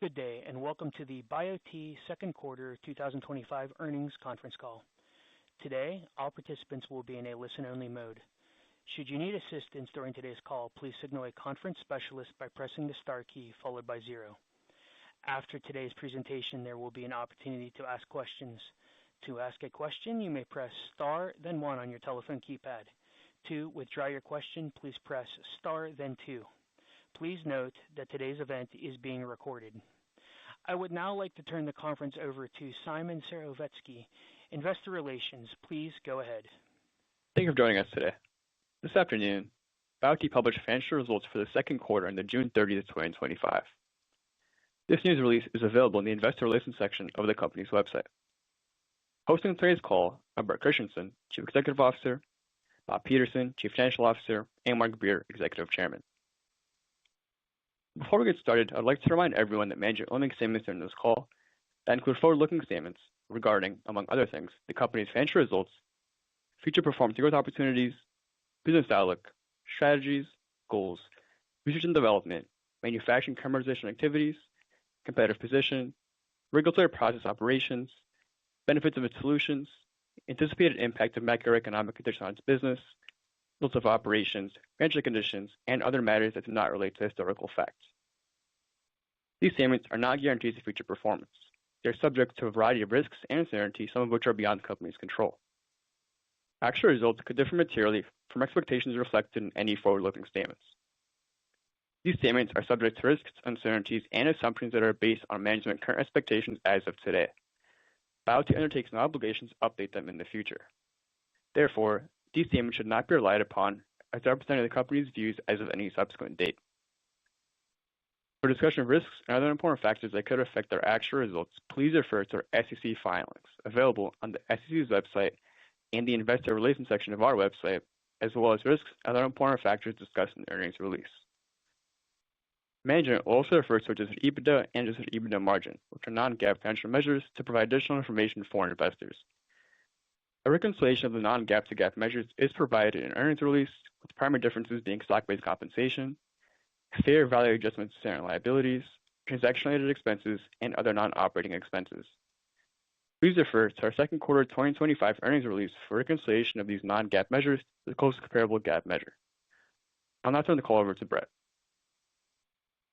Good day, and welcome to the biote second quarter 2025 earnings conference call. Today, all participants will be in a listen-only mode. Should you need assistance during today's call, please signal a conference specialist by pressing the star key followed by 0. After today's presentation, there will be an opportunity to ask questions. To ask a question, you may press star, then 1 on your telephone keypad. To withdraw your question, please press star, then 2. Please note that today's event is being recorded. I would now like to turn the conference over to Simon Serowiecki, Investor Relations. Please go ahead. Thank you for joining us today. This afternoon, biote published financial results for the second quarter ended June 30th, 2025. This news release is available in the Investor Relations section of the company's website. Hosting today's call are Bret Christensen, Chief Executive Officer, Bob Peterson, Chief Financial Officer, and Mark Beer, Executive Chairman. Before we get started, I'd like to remind everyone that management will make statements during this call that include forward-looking statements regarding, among other things, the company's financial results, future performance and growth opportunities, business outlook, strategies, goals, research and development, manufacturing and commercialization activities, competitive position, regulatory process operations, benefits of its solutions, anticipated impact of macroeconomic conditions on its business, results of operations, financial conditions, and other matters that do not relate to historical facts. These statements are not guarantees of future performance. They are subject to a variety of risks and uncertainties, some of which are beyond the company's control. Actual results could differ materially from expectations reflected in any forward-looking statements. These statements are subject to risks, uncertainties, and assumptions that are based on management's current expectations as of today. biote undertakes no obligation to update them in the future. Therefore, these statements should not be relied upon as representing the company's views as of any subsequent date. For discussion of risks and other important factors that could affect our actual results, please refer to our SEC filings available on the SEC's website and the Investor Relations section of our website, as well as risks and other important factors discussed in the earnings release. Management will also refer to adjusted EBITDA and adjusted EBITDA margin, which are non-GAAP financial measures, to provide additional information for investors. A reconciliation of the non-GAAP to GAAP measures is provided in an earnings release, with the primary differences being stock-based compensation, fair value adjustments to certain liabilities, transaction-related expenses, and other non-operating expenses. Please refer to our second quarter 2025 earnings release for reconciliation of these non-GAAP measures to the closest comparable GAAP measure. I'll now turn the call over to Bret.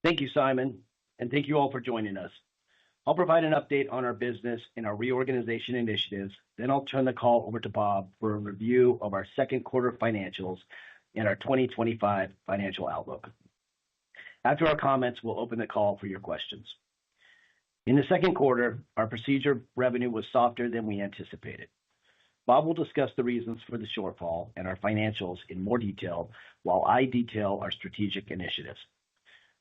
Thank you, Simon, and thank you all for joining us. I'll provide an update on our business and our reorganization initiatives. Then I'll turn the call over to Bob for a review of our second quarter financials and our 2025 financial outlook. After our comments, we'll open the call for your questions. In the second quarter, our procedure revenue was softer than we anticipated. Bob will discuss the reasons for the shortfall and our financials in more detail while I detail our strategic initiatives.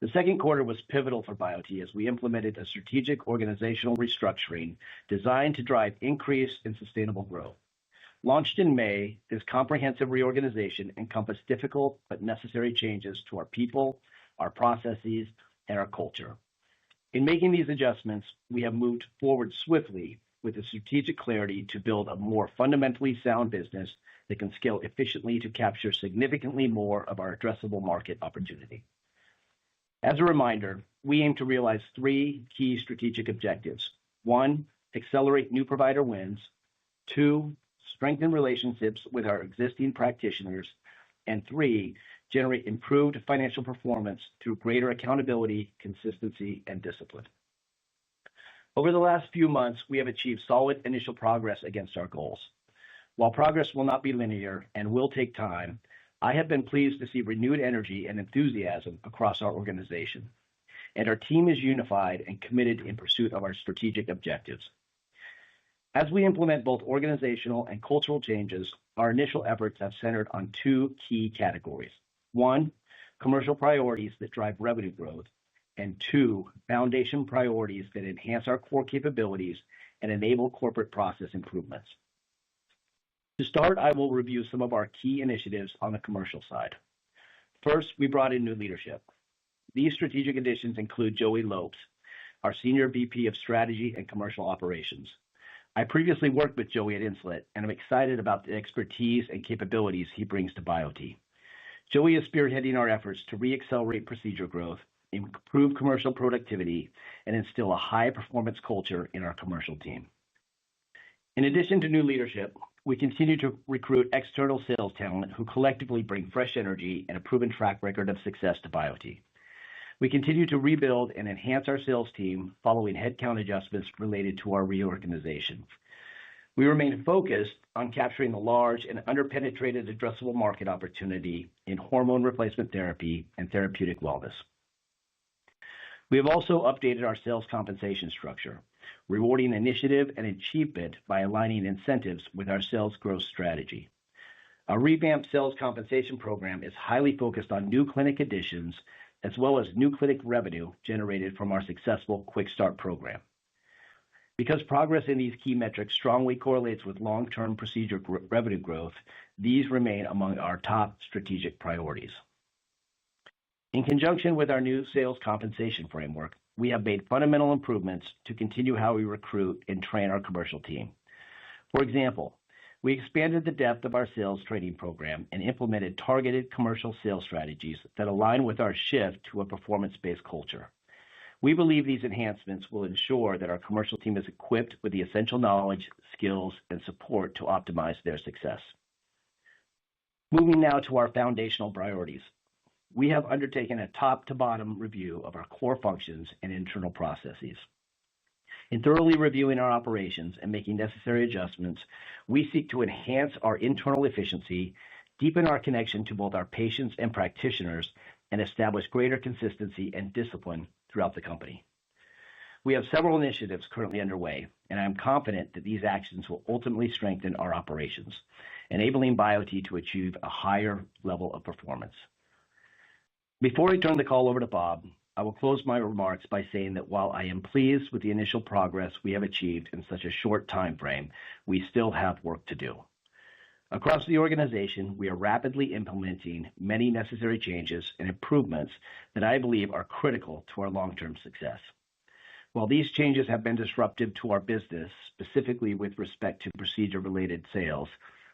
The second quarter was pivotal for biote as we implemented a strategic organizational restructuring designed to drive increased and sustainable growth. Launched in May, this comprehensive reorganization encompassed difficult but necessary changes to our people, our processes, and our culture. In making these adjustments, we have moved forward swiftly with the strategic clarity to build a more fundamentally sound business that can scale efficiently to capture significantly more of our addressable market opportunity. As a reminder, we aim to realize 3 key strategic objectives. 1, accelerate new provider wins. 2, strengthen relationships with our existing practitioners. And 3, generate improved financial performance through greater accountability, consistency, and discipline. Over the last few months, we have achieved solid initial progress against our goals. While progress will not be linear and will take time, I have been pleased to see renewed energy and enthusiasm across our organization, and our team is unified and committed in pursuit of our strategic objectives. As we implement both organizational and cultural changes, our initial efforts have centered on 2 key categories. 1, commercial priorities that drive revenue growth, and 2, foundation priorities that enhance our core capabilities and enable corporate process improvements. To start, I will review some of our key initiatives on the commercial side. First, we brought in new leadership. These strategic additions include Joey Lopes, our Senior VP of Strategy and Commercial Operations. I previously worked with Joey at Insulet, and I'm excited about the expertise and capabilities he brings to biote. Joey is spearheading our efforts to re-accelerate procedure growth, improve commercial productivity, and instill a high-performance culture in our commercial team. In addition to new leadership, we continue to recruit external sales talent who collectively bring fresh energy and a proven track record of success to biote. We continue to rebuild and enhance our sales team following headcount adjustments related to our reorganization. We remain focused on capturing the large and underpenetrated addressable market opportunity in hormone replacement therapy and therapeutic wellness. We have also updated our sales compensation structure, rewarding initiative and achievement by aligning incentives with our sales growth strategy. Our revamped sales compensation program is highly focused on new clinic additions as well as new clinic revenue generated from our successful Quick Start program. Because progress in these key metrics strongly correlates with long-term procedure revenue growth, these remain among our top strategic priorities. In conjunction with our new sales compensation framework, we have made fundamental improvements to continue how we recruit and train our commercial team. For example, we expanded the depth of our sales training program and implemented targeted commercial sales strategies that align with our shift to a performance-based culture. We believe these enhancements will ensure that our commercial team is equipped with the essential knowledge, skills, and support to optimize their success. Moving now to our foundational priorities. We have undertaken a top-to-bottom review of our core functions and internal processes. In thoroughly reviewing our operations and making necessary adjustments, we seek to enhance our internal efficiency, deepen our connection to both our patients and practitioners, and establish greater consistency and discipline throughout the company. We have several initiatives currently underway, and I am confident that these actions will ultimately strengthen our operations, enabling biote to achieve a higher level of performance. Before I turn the call over to Bob, I will close my remarks by saying that while I am pleased with the initial progress we have achieved in such a short time frame, we still have work to do. Across the organization, we are rapidly implementing many necessary changes and improvements that I believe are critical to our long-term success. While these changes have been disruptive to our business, specifically with respect to procedure-related sales,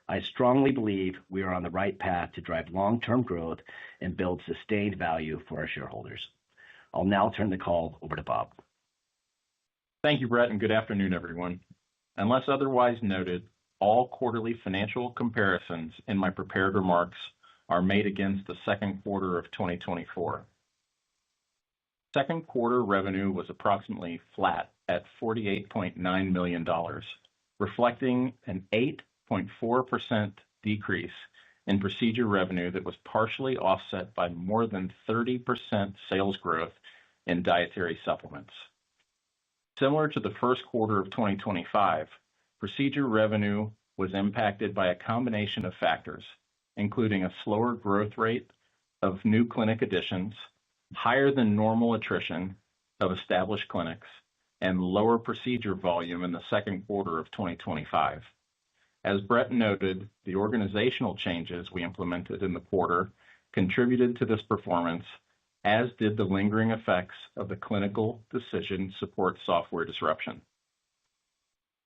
I strongly believe we are on the right path to drive long-term growth and build sustained value for our shareholders. I'll now turn the call over to Bob. Thank you, Brett, and good afternoon, everyone. Unless otherwise noted, all quarterly financial comparisons in my prepared remarks are made against the second quarter of 2024. Second quarter revenue was approximately flat at $48.9 million, reflecting an 8.4% decrease in procedure revenue that was partially offset by more than 30% sales growth in dietary supplements. Similar to the first quarter of 2025, procedure revenue was impacted by a combination of factors, including a slower growth rate of new clinic additions, higher than normal attrition of established clinics, and lower procedure volume in the second quarter of 2025. As Brett noted, the organizational changes we implemented in the quarter contributed to this performance, as did the lingering effects of the clinical decision support software disruption.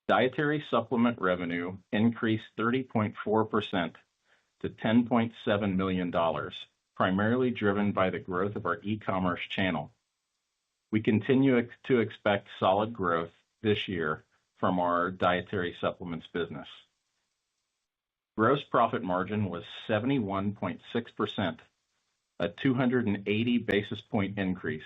Dietary supplement revenue increased 30.4% to $10.7 million, primarily driven by the growth of our e-commerce channel. We continue to expect solid growth this year from our dietary supplements business. Gross profit margin was 71.6%, a 280 basis point increase.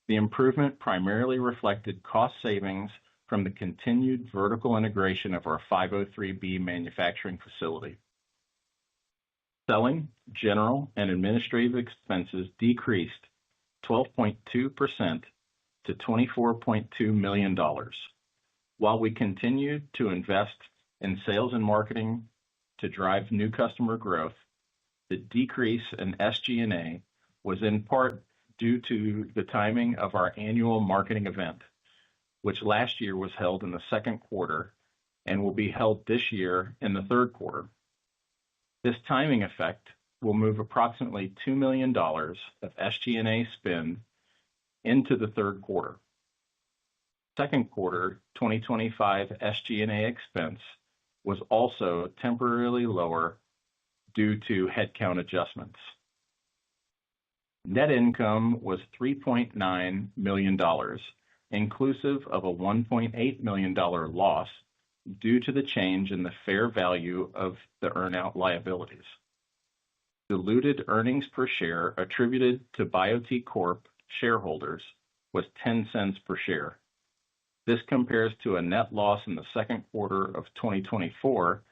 The improvement primarily reflected cost savings from the continued vertical integration of our 503B manufacturing facility. Selling, general, and administrative expenses decreased 12.2% to $24.2 million. While we continued to invest in sales and marketing to drive new customer growth, the decrease in SG&A was in part due to the timing of our annual marketing event, which last year was held in the second quarter and will be held this year in the third quarter. This timing effect will move approximately $2 million of SG&A spend into the third quarter. Second quarter 2025 SG&A expense was also temporarily lower due to headcount adjustments. Net income was $3.9 million, inclusive of a $1.8 million loss due to the change in the fair value of the earnout liabilities. Diluted earnings per share attributed to biote Corp shareholders was 10 cents per share. This compares to a net loss in the second quarter of 2024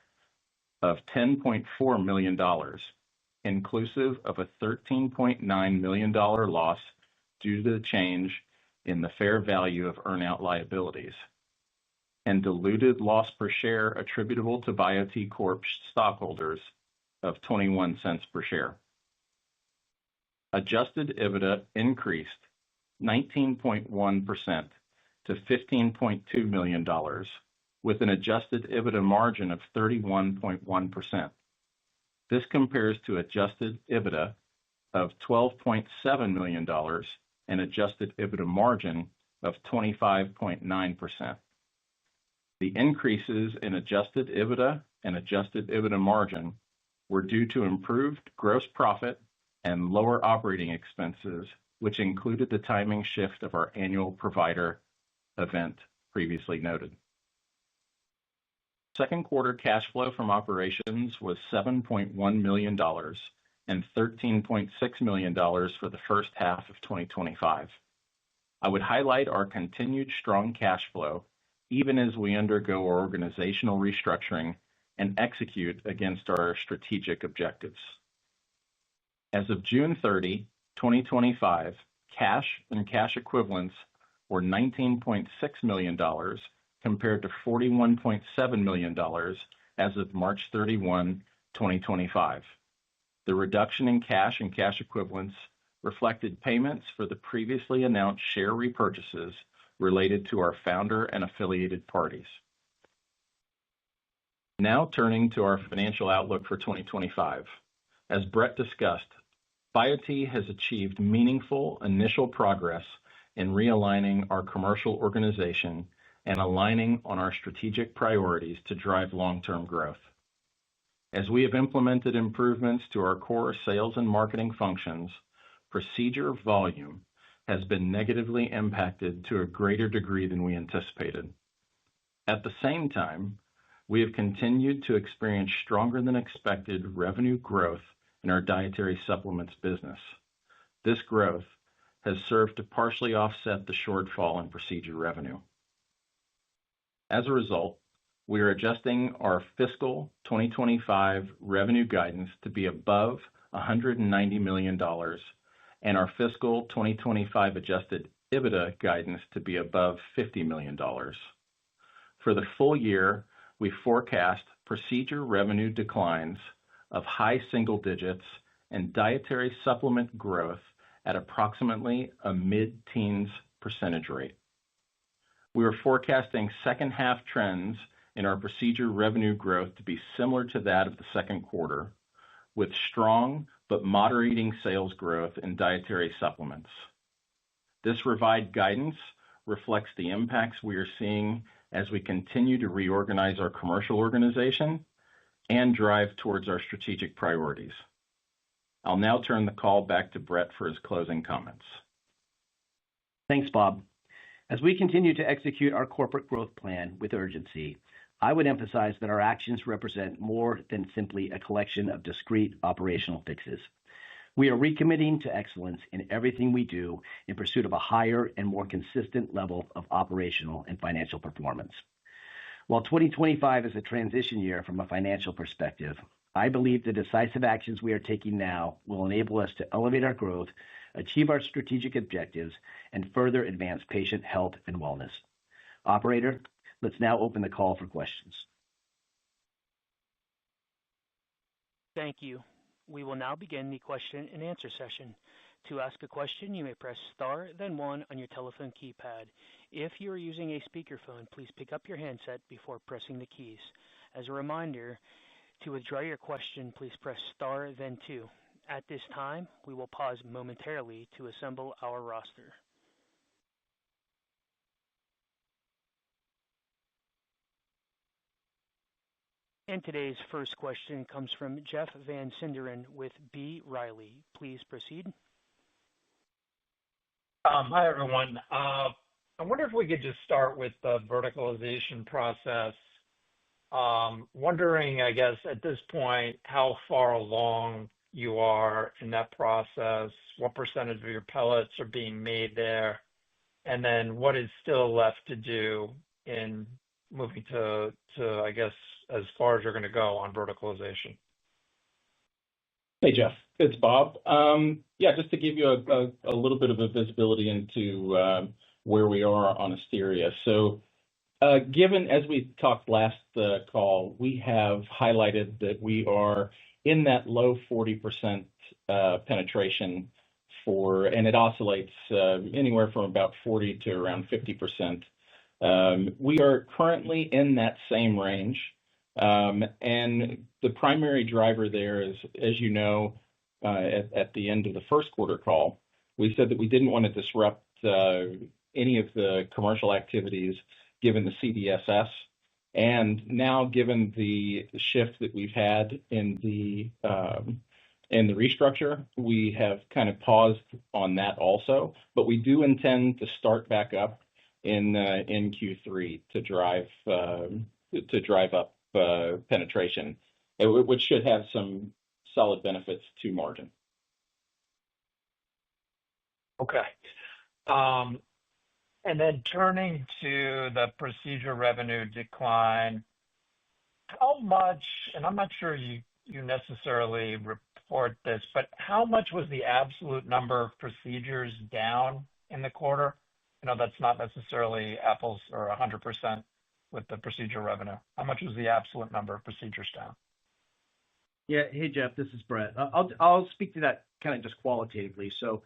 of $10.4 million, inclusive of a $13.9 million loss due to the change in the fair value of earnout liabilities, and diluted loss per share attributable to biote Corp stockholders of 21 cents per share. Adjusted EBITDA increased 19.1% to $15.2 million, with an adjusted EBITDA margin of 31.1%. This compares to adjusted EBITDA of $12.7 million and adjusted EBITDA margin of 25.9%. The increases in adjusted EBITDA and adjusted EBITDA margin were due to improved gross profit and lower operating expenses, which included the timing shift of our annual provider event previously noted. Second quarter cash flow from operations was $7.1 million and $13.6 million for the first half of 2025. I would highlight our continued strong cash flow even as we undergo our organizational restructuring and execute against our strategic objectives. As of June 30, 2025, cash and cash equivalents were $19.6 million compared to $41.7 million as of March 31, 2025. The reduction in cash and cash equivalents reflected payments for the previously announced share repurchases related to our founder and affiliated parties. Now turning to our financial outlook for 2025. As Brett discussed, biote has achieved meaningful initial progress in realigning our commercial organization and aligning on our strategic priorities to drive long-term growth. As we have implemented improvements to our core sales and marketing functions, procedure volume has been negatively impacted to a greater degree than we anticipated. At the same time, we have continued to experience stronger than expected revenue growth in our dietary supplements business. This growth has served to partially offset the shortfall in procedure revenue. As a result, we are adjusting our fiscal 2025 revenue guidance to be above $190 million and our fiscal 2025 adjusted EBITDA guidance to be above $50 million. For the full year, we forecast procedure revenue declines of high single digits and dietary supplement growth at approximately a mid-teens % rate. We are forecasting second half trends in our procedure revenue growth to be similar to that of the second quarter, with strong but moderating sales growth in dietary supplements. This revised guidance reflects the impacts we are seeing as we continue to reorganize our commercial organization and drive towards our strategic priorities. I'll now turn the call back to Brett for his closing comments. Thanks, Bob. As we continue to execute our corporate growth plan with urgency, I would emphasize that our actions represent more than simply a collection of discrete operational fixes. We are recommitting to excellence in everything we do in pursuit of a higher and more consistent level of operational and financial performance. While 2025 is a transition year from a financial perspective, I believe the decisive actions we are taking now will enable us to elevate our growth, achieve our strategic objectives, and further advance patient health and wellness. Operator, let's now open the call for questions. Thank you. We will now begin the question and answer session. To ask a question, you may press star, then one on your telephone keypad. If you are using a speakerphone, please pick up your handset before pressing the keys. As a reminder, to withdraw your question, please press star, then two. At this time, we will pause momentarily to assemble our roster. And today's first question comes from Jeff Van Sinderen with B. Riley. Please proceed. Hi, everyone. I wonder if we could just start with the verticalization process. Wondering, I guess, at this point, how far along you are in that process, what percentage of your pellets are being made there, and then what is still left to do in moving I guess, as far as you're going to go on verticalization. Hey, Jeff, it's Bob. Yeah, just to give you a little bit of a visibility into where we are on Asteria. So, given, as we talked last call, we have highlighted that we are in that low 40% penetration and it oscillates anywhere from about 40 to around 50%. We are currently in that same range. And the primary driver there is, as you know, at the end of the first quarter call, we said that we didn't want to disrupt any of the commercial activities given the CDSS. And now, given the shift that we've had in the restructure, we have kind of paused on that also. But we do intend to start back up in Q3 to drive up penetration, which should have some solid benefits to margin. Okay. And then turning to the procedure revenue decline, how much, and I'm not sure you necessarily report this, but how much was the absolute number of procedures down in the quarter? I know that's not necessarily apples or 100% with the procedure revenue. How much was the absolute number of procedures down? Yeah. Hey, Jeff, this is Brett. I'll speak to that kind of just qualitatively. So,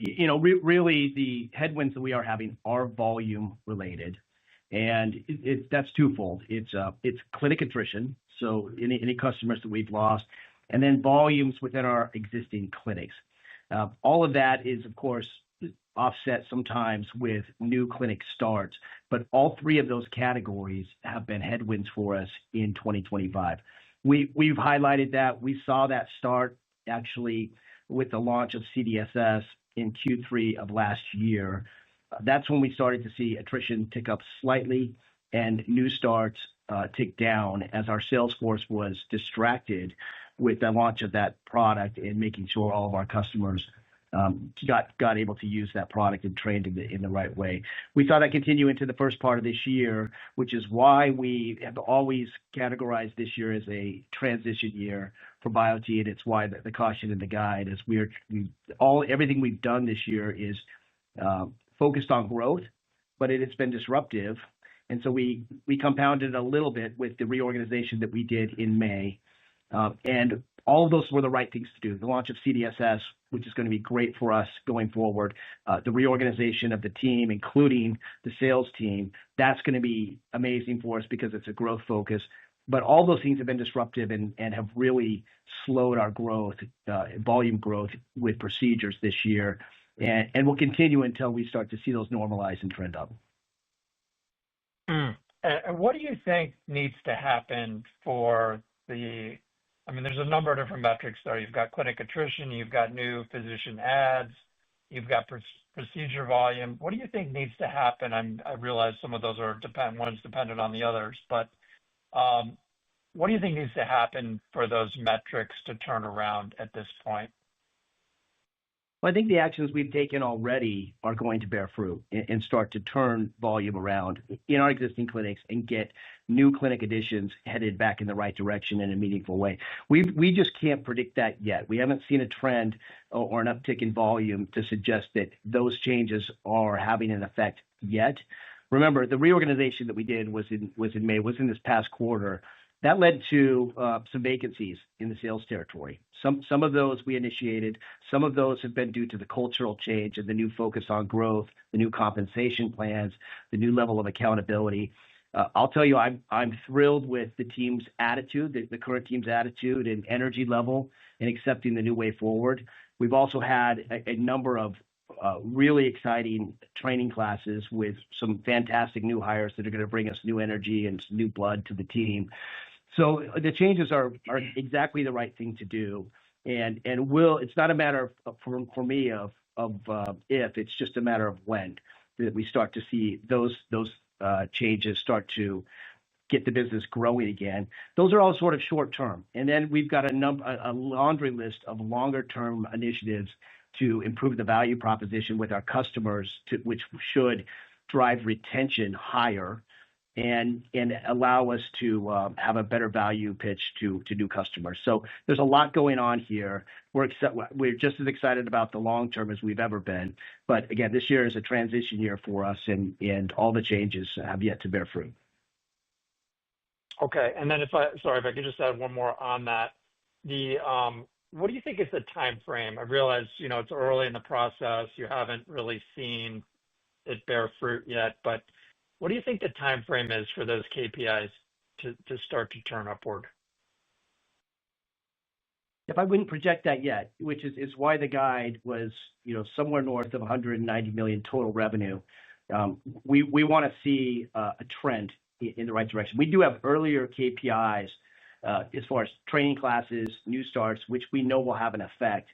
really the headwinds that we are having are volume related, and that's twofold. It's clinic attrition, so any customers that we've lost, and then volumes within our existing clinics. All of that is, of course, offset sometimes with new clinic starts, but all three of those categories have been headwinds for us in 2025. We've highlighted that. We saw that start actually with the launch of CDSS in Q3 of last year. That's when we started to see attrition tick up slightly and new starts tick down as our sales force was distracted with the launch of that product and making sure all of our customers got able to use that product and trained in the right way. We saw that continue into the first part of this year, which is why we have always categorized this year as a transition year for biote, and it's why the caution in the guide is everything we've done this year is focused on growth, but it's been disruptive. And so we compounded a little bit with the reorganization that we did in May. And all of those were the right things to do. The launch of CDSS, which is going to be great for us going forward, the reorganization of the team, including the sales team, that's going to be amazing for us because it's a growth focus. But all those things have been disruptive and have really slowed our growth, volume growth with procedures this year. And will continue until we start to see those normalize and trend up. And what do you think needs to happen for there's a number of different metrics there. You've got clinic attrition, you've got new physician adds, you've got procedure volume. What do you think needs to happen? I realize some of those one's dependent on the others, but what do you think needs to happen for those metrics to turn around at this point? Well, I think the actions we've taken already are going to bear fruit and start to turn volume around in our existing clinics and get new clinic additions headed back in the right direction in a meaningful way. We just can't predict that yet. We haven't seen a trend or an uptick in volume to suggest that those changes are having an effect yet. Remember, the reorganization that we did was in May, was in this past quarter. That led to some vacancies in the sales territory. Some of those we initiated. Some of those have been due to the cultural change and the new focus on growth, the new compensation plans, the new level of accountability. I'll tell you, I'm thrilled with the team's attitude, the current team's attitude and energy level in accepting the new way forward. We've also had a number of really exciting training classes with some fantastic new hires that are going to bring us new energy and some new blood to the team. So the changes are exactly the right thing to do, and it's not a matter for me of if, it's just a matter of when that we start to see those changes start to get the business growing again. Those are all sort of short term. And then we've got a laundry list of longer term initiatives to improve the value proposition with our customers, which should drive retention higher and allow us to have a better value pitch to new customers. So there's a lot going on here. We're just as excited about the long term as we've ever been. But again, this year is a transition year for us, and all the changes have yet to bear fruit. Okay, and then if I could just add one more on that, what do you think is the time frame? I realize it's early in the process. You haven't really seen it bear fruit yet, but what do you think the time frame is for those KPIs to start to turn upward? If I wouldn't project that yet, which is why the guide was somewhere north of 190 million total revenue, we want to see a trend in the right direction. We do have earlier KPIs as far as training classes, new starts, which we know will have an effect.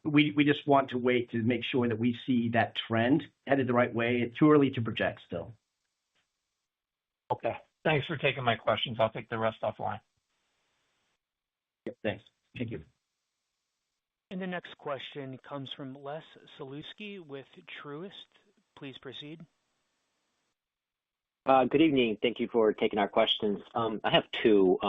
We just want to wait to make sure that we see that trend headed the right way. It's too early to project still. Okay. Thanks for taking my questions. I'll take the rest offline. Yep, thanks. Thank you. And the next question comes from Les Sulewski with Truist. Please proceed. Good evening. Thank you for taking our questions. I have two,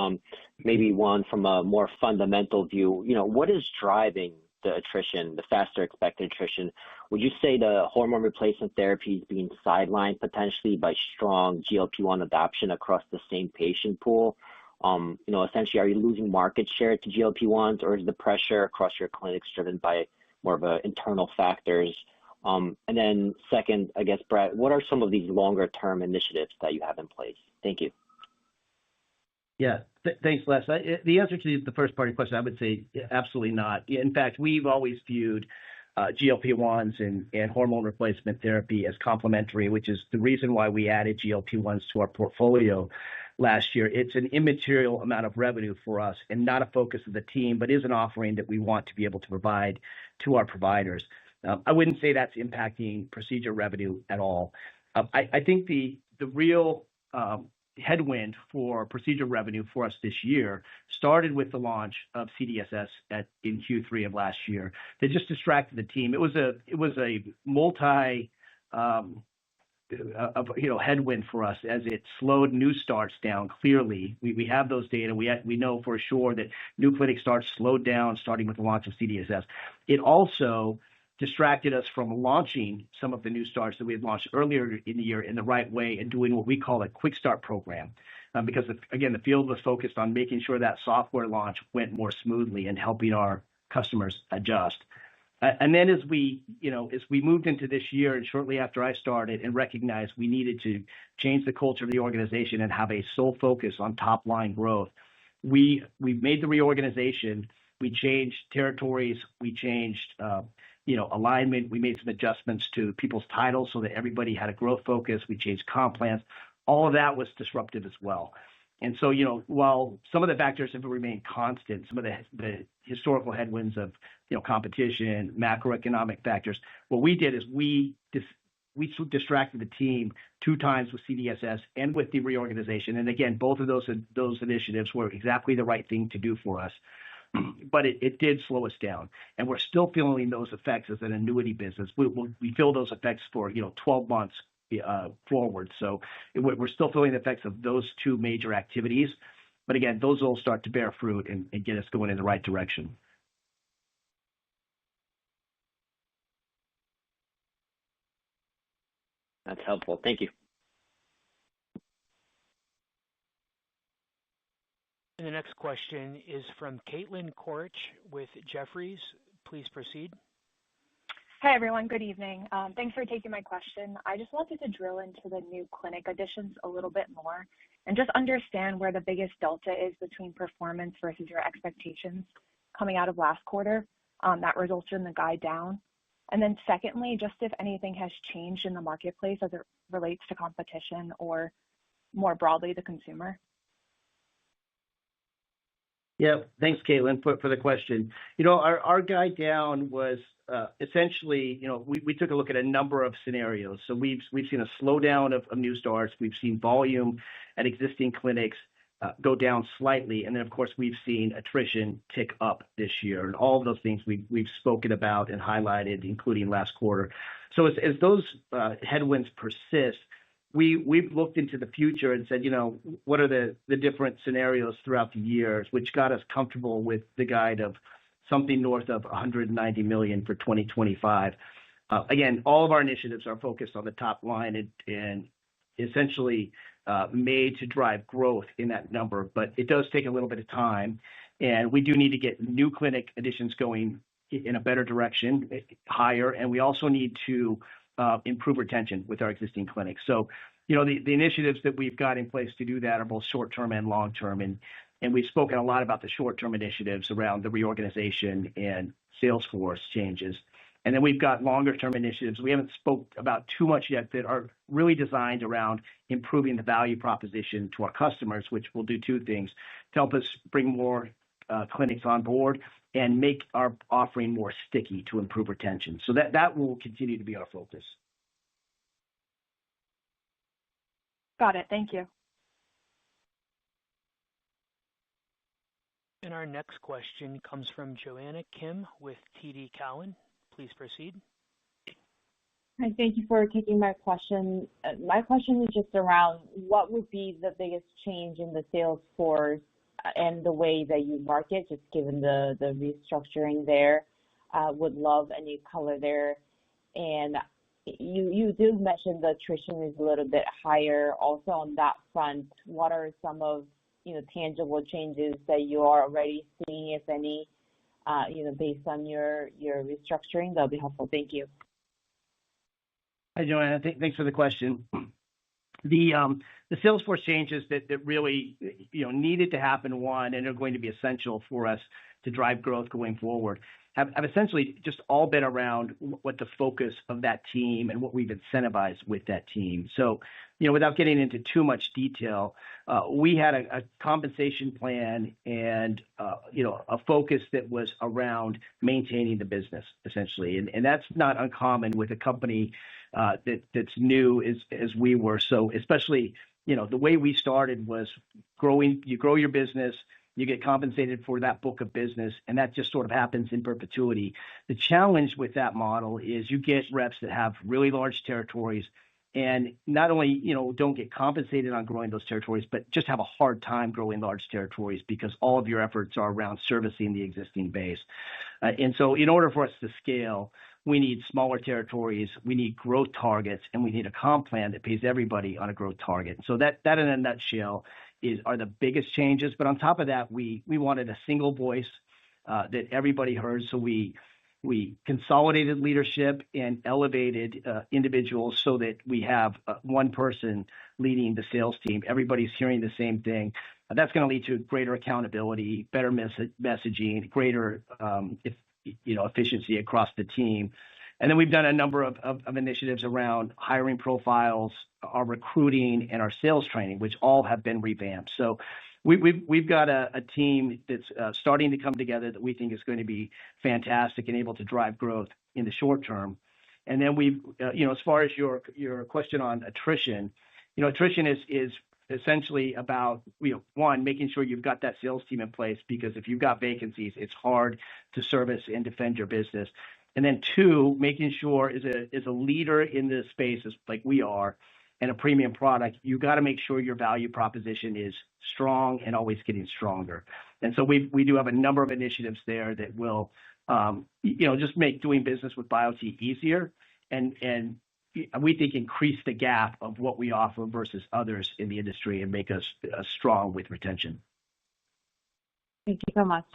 maybe one from a more fundamental view. What is driving the attrition, the faster expected attrition? Would you say the hormone replacement therapy is being sidelined potentially by strong GLP-1 adoption across the same patient pool? Essentially, are you losing market share to GLP-1s, or is the pressure across your clinics driven by more of internal factors? And then second, I guess, Brett, what are some of these longer term initiatives that you have in place? Thank you. Yeah, thanks, Les. The answer to the first part of your question, I would say absolutely not. In fact, we've always viewed GLP-1s and hormone replacement therapy as complementary, which is the reason why we added GLP-1s to our portfolio last year. It's an immaterial amount of revenue for us and not a focus of the team, but is an offering that we want to be able to provide to our providers. I wouldn't say that's impacting procedure revenue at all. I think the real headwind for procedure revenue for us this year started with the launch of CDSS in Q3 of last year. They just distracted the team. It was a multi headwind for us as it slowed new starts down. Clearly, we have those data. We know for sure that new clinic starts slowed down starting with the launch of CDSS. It also distracted us from launching some of the new starts that we had launched earlier in the year in the right way and doing what we call a quick start program. Because, again, the field was focused on making sure that software launch went more smoothly and helping our customers adjust. And then as we moved into this year and shortly after I started and recognized we needed to change the culture of the organization and have a sole focus on top line growth, we made the reorganization. We changed territories. We changed alignment. We made some adjustments to people's titles so that everybody had a growth focus. We changed comp plans. All of that was disruptive as well. And so, while some of the factors have remained constant, some of the historical headwinds of, competition, macroeconomic factors, what we did is we distracted the team 2 times with CDSS and with the reorganization. And again, both of those initiatives were exactly the right thing to do for us. But it did slow us down, and we're still feeling those effects as an annuity business. We feel those effects for 12 months forward. So we're still feeling the effects of those 2 major activities. But again, those will start to bear fruit and get us going in the right direction. That's helpful. Thank you. And the next question is from Caitlin Korich with Jefferies. Please proceed. Hi, everyone. Good evening. Thanks for taking my question. I just wanted to drill into the new clinic additions a little bit more and just understand where the biggest delta is between performance versus your expectations coming out of last quarter that resulted in the guide down. And then secondly, just if anything has changed in the marketplace as it relates to competition or more broadly the consumer. Yeah, thanks, Caitlin, for the question. Our guide down was essentially, we took a look at a number of scenarios. So we've seen a slowdown of new starts. We've seen volume at existing clinics go down slightly, and then of course we've seen attrition tick up this year, and all of those things we've spoken about and highlighted, including last quarter. So as those headwinds persist, we've looked into the future and said, what are the different scenarios throughout the years, which got us comfortable with the guide of something north of 190 million for 2025. Again, all of our initiatives are focused on the top line and essentially made to drive growth in that number, but it does take a little bit of time, and we do need to get new clinic additions going in a better direction, higher, and we also need to improve retention with our existing clinics. So, the initiatives that we've got in place to do that are both short-term and long-term, and we've spoken a lot about the short-term initiatives around the reorganization and Salesforce changes. And then we've got longer-term initiatives we haven't spoke about too much yet that are really designed around improving the value proposition to our customers, which will do two things: to help us bring more clinics on board and make our offering more sticky to improve retention. So that will continue to be our focus. Got it. Thank you. And our next question comes from Joanna Kim with TD Cowen. Please proceed. Hi, thank you for taking my question. My question is just around what would be the biggest change in the sales force and the way that you market, just given the restructuring there. Would love any color there. And you do mention the attrition is a little bit higher. Also on that front, what are some of tangible changes that you are already seeing, if any, based on your restructuring? That'll be helpful. Thank you. Hi, Joanna. Thanks for the question. The Salesforce changes that really needed to happen, one, and are going to be essential for us to drive growth going forward, have essentially just all been around what the focus of that team and what we've incentivized with that team. So, without getting into too much detail, we had a compensation plan and a focus that was around maintaining the business, essentially, and that's not uncommon with a company that's new as we were. So especially, the way we started was growing. You grow your business, you get compensated for that book of business, and that just sort of happens in perpetuity. The challenge with that model is you get reps that have really large territories and not only, don't get compensated on growing those territories, but just have a hard time growing large territories because all of your efforts are around servicing the existing base. And so in order for us to scale, we need smaller territories, we need growth targets, and we need a comp plan that pays everybody on a growth target. So that in a nutshell are the biggest changes. But on top of that, we wanted a single voice that everybody heard. So we consolidated leadership and elevated individuals so that we have one person leading the sales team. Everybody's hearing the same thing. That's going to lead to greater accountability, better messaging, greater efficiency across the team. And then we've done a number of initiatives around hiring profiles, our recruiting, and our sales training, which all have been revamped. So we've got a team that's starting to come together that we think is going to be fantastic and able to drive growth in the short term. And then as far as your question on attrition, attrition is essentially about, one, making sure you've got that sales team in place, because if you've got vacancies, it's hard to service and defend your business. And then two, making sure as a leader in this space, like we are, and a premium product, you got to make sure your value proposition is strong and always getting stronger. And so we do have a number of initiatives there that will, just make doing business with biote easier and we think increase the gap of what we offer versus others in the industry and make us strong with retention. Thank you so much.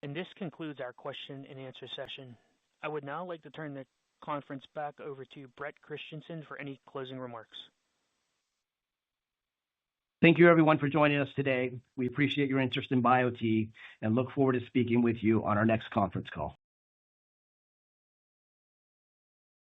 And this concludes our question and answer session. I would now like to turn the conference back over to Brett Christensen for any closing remarks. Thank you, everyone, for joining us today. We appreciate your interest in biote and look forward to speaking with you on our next conference call.